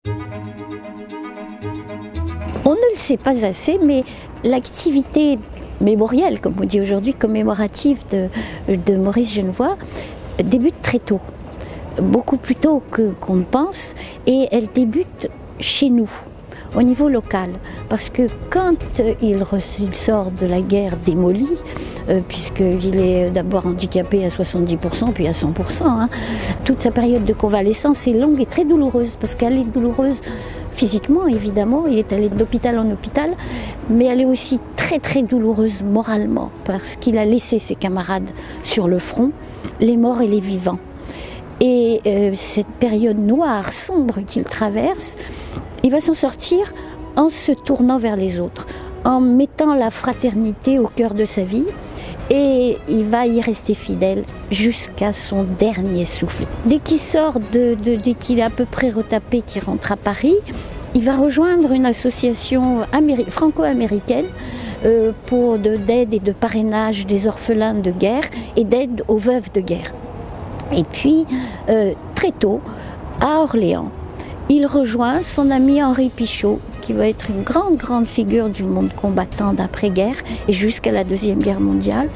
On ne le sait pas assez, mais l'activité mémorielle, comme on dit aujourd'hui, commémorative de Maurice Genevoix, débute très tôt, beaucoup plus tôt qu'on ne pense, et elle débute chez nous, au niveau local, parce que quand il sort de la guerre démolie, puisqu'il est d'abord handicapé à 70%, puis à 100%, hein, toute sa période de convalescence est longue et très douloureuse, parce qu'elle est douloureuse physiquement, évidemment, il est allé d'hôpital en hôpital, mais elle est aussi très très douloureuse moralement, parce qu'il a laissé ses camarades sur le front, les morts et les vivants. Et cette période noire, sombre qu'il traverse, il va s'en sortir en se tournant vers les autres, en mettant la fraternité au cœur de sa vie, et il va y rester fidèle jusqu'à son dernier souffle. Dès qu'il sort, dès qu'il est à peu près retapé, qu'il rentre à Paris, il va rejoindre une association franco-américaine d'aide et de parrainage des orphelins de guerre et d'aide aux veuves de guerre. Et puis, très tôt, à Orléans, il rejoint son ami Henri Pichot, qui va être une grande figure du monde combattant d'après-guerre et jusqu'à la Deuxième Guerre mondiale.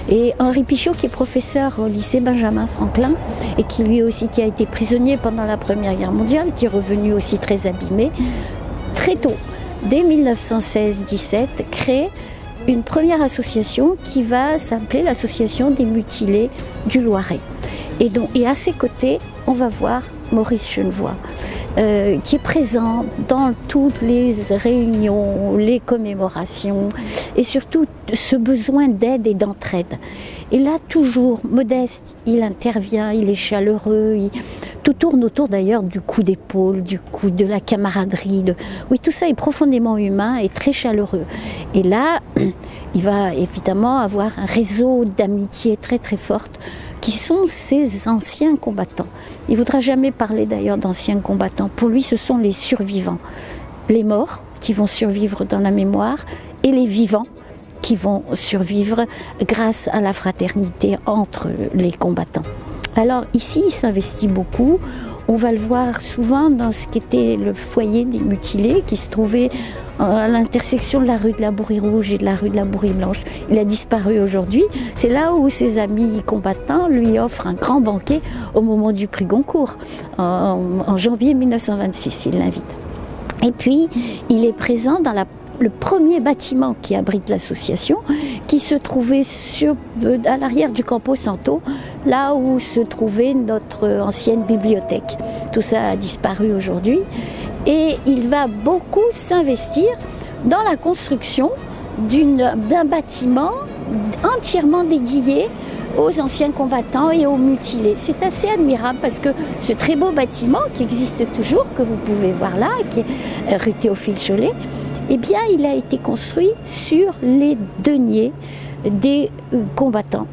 Et Henri Pichot, qui est professeur au lycée Benjamin Franklin et qui lui aussi qui a été prisonnier pendant la Première Guerre mondiale, qui est revenu aussi très abîmé, très tôt, dès 1916-17, crée une première association qui va s'appeler l'Association des mutilés du Loiret. Et à ses côtés, on va voir Maurice Genevoix, qui est présent dans toutes les réunions, les commémorations, et surtout ce besoin d'aide et d'entraide. Et là, toujours modeste, il intervient, il est chaleureux, tout tourne autour d'ailleurs du coup d'épaule, de la camaraderie. Oui, tout ça est profondément humain et très chaleureux. Et là, il va évidemment avoir un réseau d'amitié très très forte, qui sont ces anciens combattants. Il ne voudra jamais parler d'ailleurs d'anciens combattants. Pour lui, ce sont les survivants. Les morts qui vont survivre dans la mémoire et les vivants qui vont survivre grâce à la fraternité entre les combattants. Alors ici, il s'investit beaucoup. On va le voir souvent dans ce qu'était le foyer des mutilés qui se trouvait à l'intersection de la rue de la Bourrie-Rouge et de la rue de la Bourrie-Blanche. Il a disparu aujourd'hui. C'est là où ses amis combattants lui offrent un grand banquet au moment du prix Goncourt, en janvier 1926. Il l'invite. Et puis, il est présent dans le premier bâtiment qui abrite l'association, qui se trouvait à l'arrière du Campo Santo, là où se trouvait notre ancienne bibliothèque. Tout ça a disparu aujourd'hui. Et il va beaucoup s'investir dans la construction d'un bâtiment entièrement dédié aux anciens combattants et aux mutilés. C'est assez admirable parce que ce très beau bâtiment qui existe toujours, que vous pouvez voir là, qui est rue Théophile Chollet, eh bien, il a été construit sur les deniers des combattants,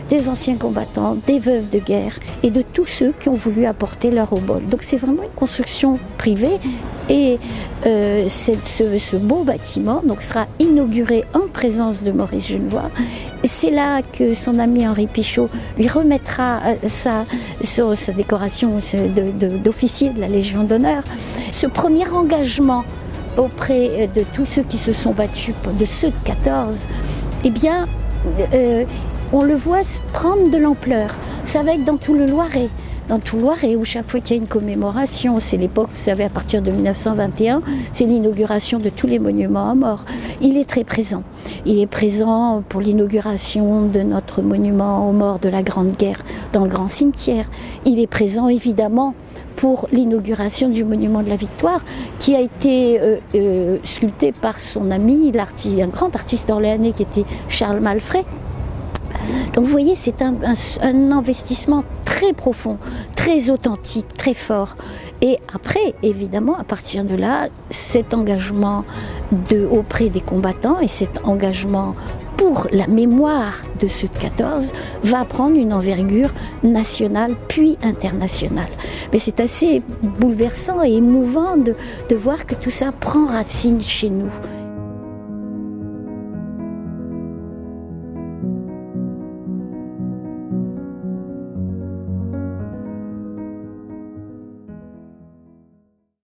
des anciens combattants, des veuves de guerre et de tous ceux qui ont voulu apporter leur obol. Donc c'est vraiment une construction privée et ce beau bâtiment sera inauguré en présence de Maurice Genevoix. C'est là que son ami Henri Pichot lui remettra sa décoration d'officier de la Légion d'honneur. Ce premier engagement auprès de tous ceux qui se sont battus, de ceux de 14, eh bien, on le voit prendre de l'ampleur. Ça va être dans tout le Loiret. Dans tout le Loiret, où chaque fois qu'il y a une commémoration, c'est l'époque, vous savez, à partir de 1921, c'est l'inauguration de tous les monuments aux morts. Il est très présent. Il est présent pour l'inauguration de notre monument aux morts de la Grande Guerre dans le Grand Cimetière. Il est présent, évidemment, pour l'inauguration du monument de la Victoire, qui a été sculpté par son ami, un grand artiste orléanais qui était Charles Malfray. Donc vous voyez, c'est un investissement très profond, très authentique, très fort. Et après, évidemment, à partir de là, cet engagement auprès des combattants et cet engagement pour la mémoire de ceux de 14 va prendre une envergure nationale puis internationale. Mais c'est assez bouleversant et émouvant de voir que tout ça prend racine chez nous.